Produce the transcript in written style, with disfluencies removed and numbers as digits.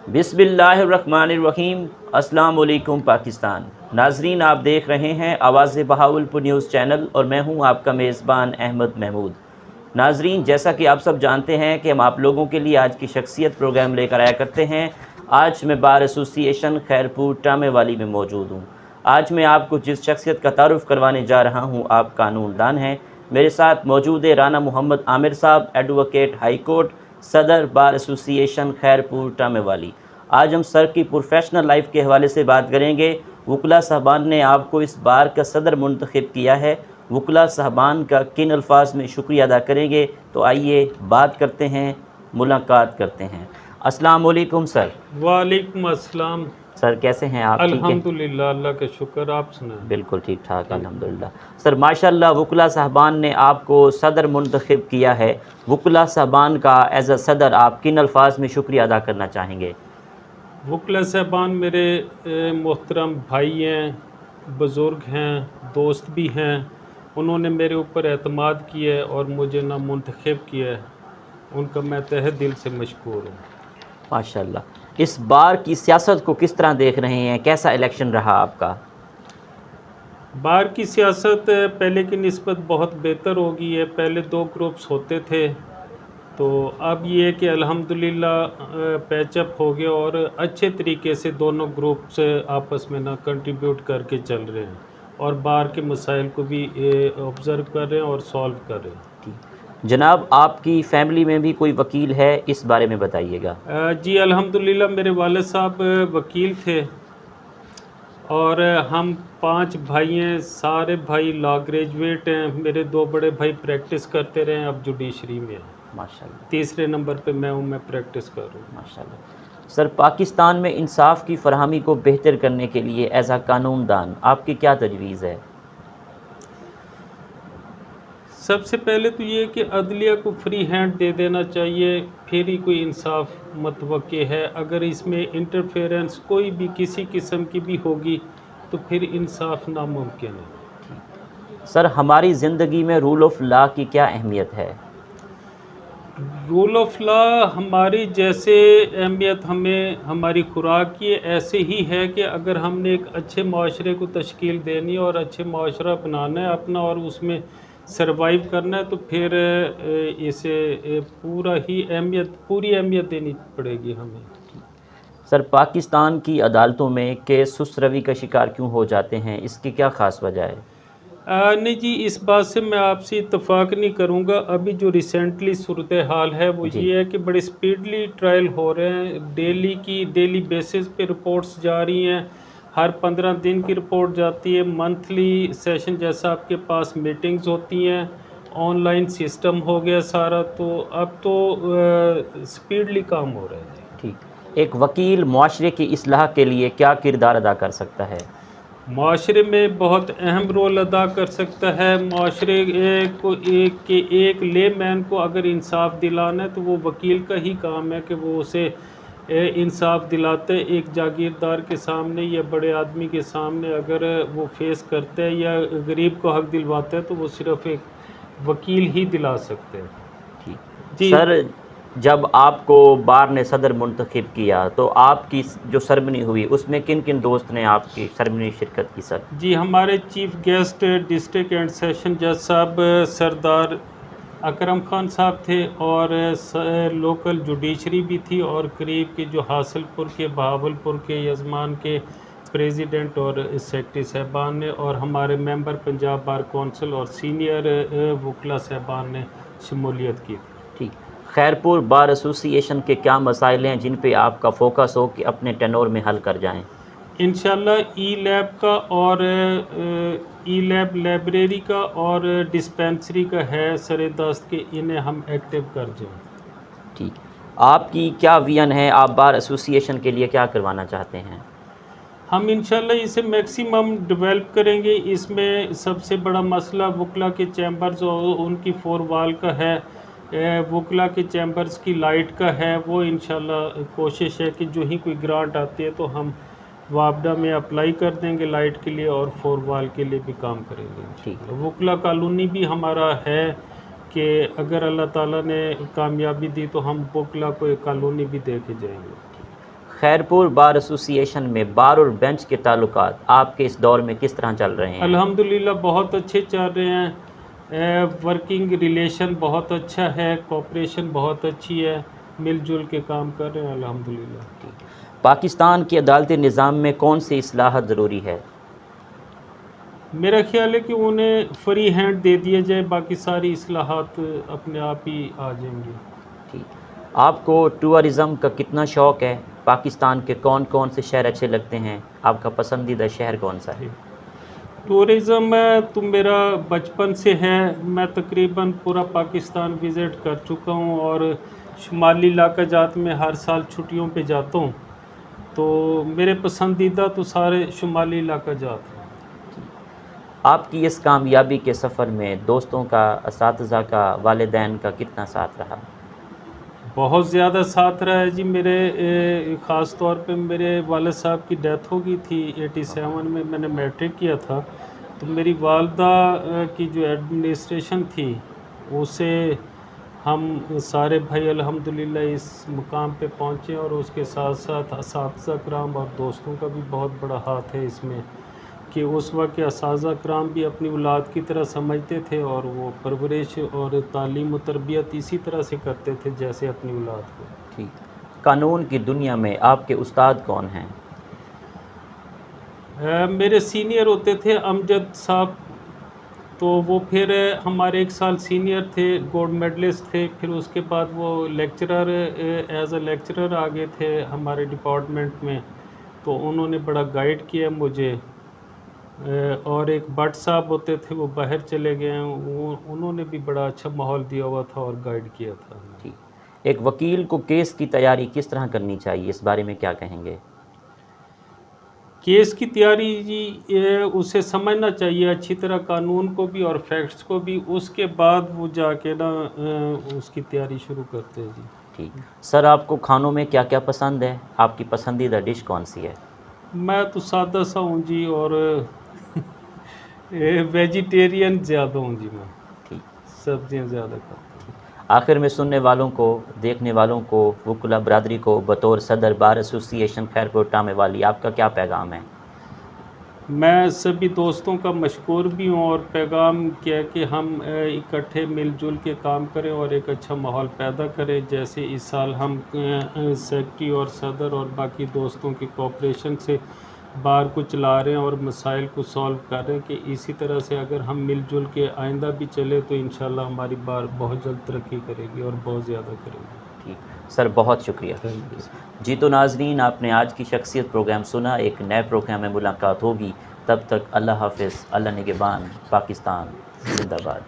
बिस्मिल्लाहिर्रहमानिर्रहीम। अस्सलाम वालेकुम पाकिस्तान। नाजरीन, आप देख रहे हैं आवाज़ बहावलपुर न्यूज़ चैनल और मैं हूं आपका मेज़बान अहमद महमूद। नाजरीन, जैसा कि आप सब जानते हैं कि हम आप लोगों के लिए आज की शख्सियत प्रोग्राम लेकर आया करते हैं। आज मैं बार एसोसिएशन खैरपुर टामे वाली में मौजूद हूँ। आज मैं आपको जिस शख्सियत का तारुफ़ करवाने जा रहा हूँ आप कानूनदान हैं। मेरे साथ मौजूद है राना मोहम्मद आमिर साहब, एडवोकेट हाई कोर्ट, सदर बार एसोसिएशन खैरपुर टामे वाली। आज हम सर की प्रोफेशनल लाइफ के हवाले से बात करेंगे। वकला साहबान ने आपको इस बार का सदर मुंतखब किया है। वकला साहबान का किन अल्फाज में शुक्रिया अदा करेंगे, तो आइए बात करते हैं, मुलाकात करते हैं। अस्सलाम वालेकुम सर। वालेकुम अस्सलाम। सर कैसे हैं आप? ठीक है, अल्हम्दुलिल्लाह, अल्लाह का शुक्र। आप सुनाएं? बिल्कुल ठीक ठाक अल्हम्दुलिल्लाह। सर माशाल्लाह वकला साहबान ने आपको सदर मुंतखब किया है। वकला साहबान का एज अ सदर आप किन अल्फाज में शुक्रिया अदा करना चाहेंगे? वकला साहबान मेरे मोहतरम भाई हैं, बुज़ुर्ग हैं, दोस्त भी हैं। उन्होंने मेरे ऊपर एतमाद किया है और मुझे ना मुंतखब किया है। उनका मैं तहे दिल से मशकूर हूँ। माशाल्लाह। इस बार की सियासत को किस तरह देख रहे हैं? कैसा इलेक्शन रहा आपका? बाहर की सियासत पहले की निस्बत बहुत बेहतर हो गई है। पहले 2 ग्रुप्स होते थे, तो अब ये है कि अल्हम्दुलिल्लाह पैचअप हो गया और अच्छे तरीके से दोनों ग्रुप्स आपस में ना कंट्रीब्यूट करके चल रहे हैं और बाहर के मसाइल को भी ऑब्ज़र्व कर रहे हैं और सॉल्व कर रहे हैं। जनाब, आपकी फ़ैमिली में भी कोई वकील है, इस बारे में बताइएगा। जी अल्हम्दुलिल्लाह, मेरे वालिद साहब वकील थे और हम 5 भाई हैं। सारे भाई लॉ ग्रेजुएट हैं। मेरे 2 बड़े भाई प्रैक्टिस करते रहे हैं, अब जुडिशरी में हैं। माशाल्लाह। तीसरे नंबर पे मैं हूँ, मैं प्रैक्टिस कर रहा हूँ। माशाल्लाह। सर, पाकिस्तान में इंसाफ की फरहमी को बेहतर करने के लिए एज आ कानूनदान आपकी क्या तजवीज़ है? सबसे पहले तो ये कि अदलिया को फ्री हैंड दे देना चाहिए, फिर ही कोई इंसाफ मतवक्के है। अगर इसमें इंटरफेरेंस कोई भी किसी किस्म की भी होगी तो फिर इंसाफ नामुमकिन है। सर, हमारी ज़िंदगी में रूल ऑफ लॉ की क्या अहमियत है? रूल ऑफ लॉ हमारी जैसे अहमियत हमें हमारी खुराक की ऐसे ही है कि अगर हमने एक अच्छे माशरे को तश्कील देनी और अच्छे माशरा बनाना है अपना और उसमें सरवाइव करना है, तो फिर इसे पूरी अहमियत देनी पड़ेगी हमें। सर, पाकिस्तान की अदालतों में केस सुस्त रवि का शिकार क्यों हो जाते हैं, इसकी क्या ख़ास वजह है? नहीं जी, इस बात से मैं आपसे इत्तफाक नहीं करूंगा। अभी जो रिसेंटली सूरत हाल है वो जी। ये है कि बड़े स्पीडली ट्रायल हो रहे हैं। डेली बेसिस पे रिपोर्ट्स जा रही हैं। हर 15 दिन की रिपोर्ट जाती है। मंथली सेशन जैसा आपके पास मीटिंग्स होती हैं। ऑनलाइन सिस्टम हो गया सारा, तो अब तो स्पीडली काम हो रहा है। ठीक। एक वकील मुआशरे की इस्लाह के लिए क्या किरदार अदा कर सकता है? माशरे में बहुत अहम रोल अदा कर सकता है। माशरे को एक ले मैन को अगर इंसाफ दिलाना है तो वो वकील का ही काम है कि वो उसे इंसाफ दिलाते। एक जागीरदार के सामने या बड़े आदमी के सामने अगर वो फेस करते हैं या गरीब को हक दिलवाते हैं तो वो सिर्फ एक वकील ही दिला सकते हैं। ठीक। जी सर, जब आपको बार ने सदर मुंतखब किया तो आपकी जो सरमनी हुई उसमें किन किन दोस्त ने आपकी सरमनी शिरकत की सर? जी, हमारे chief guest district and session जज साहब सरदार अकरम खान साहब थे और लोकल जुडिशरी भी थी और करीब के जो हासिलपुर के, बहावलपुर के, यजमान के प्रेसिडेंट और सेक्रेटरी साहबान ने और हमारे मेंबर पंजाब बार कौंसिल और सीनियर वकला साहबान ने शमूलियत की। ठीक। खैरपुर बार एसोसिएशन के क्या मसाइल हैं जिन पे आपका फोकस हो कि अपने टेनोर में हल कर जाएं? इंशाल्लाह ई लैब का और ई लैब लाइब्रेरी का और डिस्पेंसरी का है सरेदस्त के, इन्हें हम एक्टिव कर जाएं। ठीक। आपकी क्या विजन है? आप बार एसोसिएशन के लिए क्या करवाना चाहते हैं? हम इंशाल्लाह इसे मैक्सिमम डेवलप करेंगे। इसमें सबसे बड़ा मसला वकला के चैम्बर्स और उनकी 4 वाल का है। वकला के चैम्बर्स की लाइट का है। वो इंशाल्लाह कोशिश है कि जो ही कोई ग्रांट आती है तो हम वापडा में अप्लाई कर देंगे लाइट के लिए और 4 वाल के लिए भी काम करेंगे। ठीक। वकला कॉलोनी भी हमारा है कि अगर अल्लाह ताला ने कामयाबी दी तो हम वकला को एक कॉलोनी भी दे के जाएंगे। खैरपुर बार एसोसिएशन में बार और बेंच के ताल्लुकात आपके इस दौर में किस तरह चल रहे हैं? अल्हम्दुलिल्लाह बहुत अच्छे चल रहे हैं। वर्किंग रिलेशन बहुत अच्छा है, कोऑपरेशन बहुत अच्छी है, मिलजुल के काम कर रहे हैं अल्हम्दुलिल्लाह। पाकिस्तान के अदालती निज़ाम में कौन सी इस्लाहत ज़रूरी है? मेरा ख्याल है कि उन्हें फ्री हैंड दे दिया जाए, बाकी सारी इस्लाहात अपने आप ही आ जाएंगी। ठीक। आपको टूरिज़म का कितना शौक़ है? पाकिस्तान के कौन कौन से शहर अच्छे लगते हैं? आपका पसंदीदा शहर कौन सा है? टूरिज़म तो मेरा बचपन से है। मैं तकरीबन पूरा पाकिस्तान विज़िट कर चुका हूँ और शुमाली इलाका जात में हर साल छुट्टियों पे जाता हूँ। तो मेरे पसंदीदा तो सारे शुमाली इलाका जात हैं। आपकी इस कामयाबी के सफ़र में दोस्तों का, असातिज़ा का, वालिदैन का कितना साथ रहा? बहुत ज़्यादा साथ रहा है जी। मेरे ख़ास तौर पे मेरे वालिद साहब की डेथ हो गई थी 87 में, मैंने मैट्रिक किया था। तो मेरी वालदा की जो एडमिनिस्ट्रेशन थी उसे हम सारे भाई अल्हम्दुलिल्लाह इस मुकाम पे पहुँचे, और उसके साथ साथ असातिज़ा कराम और दोस्तों का भी बहुत बड़ा हाथ है इसमें कि उस वक्त के असातिज़ा कराम भी अपनी औलाद की तरह समझते थे और वो परवरिश और तालीम व तरबियत इसी तरह से करते थे जैसे अपनी औलाद को। ठीक। कानून की दुनिया में आपके उस्ताद कौन हैं? मेरे सीनियर होते थे अमजद साहब, तो वो फिर हमारे 1 साल सीनियर थे, गोल्ड मेडलिस्ट थे। फिर उसके बाद वो लेक्चरर एज अ लेक्चरर आ गए थे हमारे डिपार्टमेंट में, तो उन्होंने बड़ा गाइड किया मुझे। और एक भट्ट साहब होते थे, वो बाहर चले गए हैं, वो उन्होंने भी बड़ा अच्छा माहौल दिया हुआ था और गाइड किया था। ठीक। एक वकील को केस की तैयारी किस तरह करनी चाहिए, इस बारे में क्या कहेंगे? केस की तैयारी जी, उसे समझना चाहिए अच्छी तरह कानून को भी और फैक्ट्स को भी, उसके बाद वो जाके ना उसकी तैयारी शुरू करते हैं जी। ठीक। सर, आपको खानों में क्या क्या पसंद है? आपकी पसंदीदा डिश कौन सी है? मैं तो सादा सा हूँ जी, और वेजिटेरियन ज़्यादा हूँ जी। मैं ठीक। सब्जियाँ ज़्यादा खाता हूँ। आखिर में सुनने वालों को, देखने वालों को, वकुला बरादरी को बतौर सदर बार एसोसिएशन खैरपुर टामेवाली आपका क्या पैगाम है? मैं सभी दोस्तों का मशकूर भी हूँ, और पैगाम क्या है कि हम इकट्ठे मिलजुल के काम करें और एक अच्छा माहौल पैदा करें। जैसे इस साल हम सेक्रेटरी और सदर और बाकी दोस्तों की कोऑपरेशन से बार को चला रहे हैं और मसाइल को सॉल्व कर रहे हैं, कि इसी तरह से अगर हम मिलजुल के आइंदा भी चले तो इंशाल्लाह हमारी बार बहुत जल्द तरक्की करेगी और बहुत ज़्यादा करेगी। ठीक सर, बहुत शुक्रिया। Thank you. जी तो नाजरीन, आपने आज की शख्सियत प्रोग्राम सुना। एक नए प्रोग्राम में मुलाकात होगी। तब तक अल्लाह हाफ़िज़, अल्लाह निगहबान, पाकिस्तान जिंदाबाद।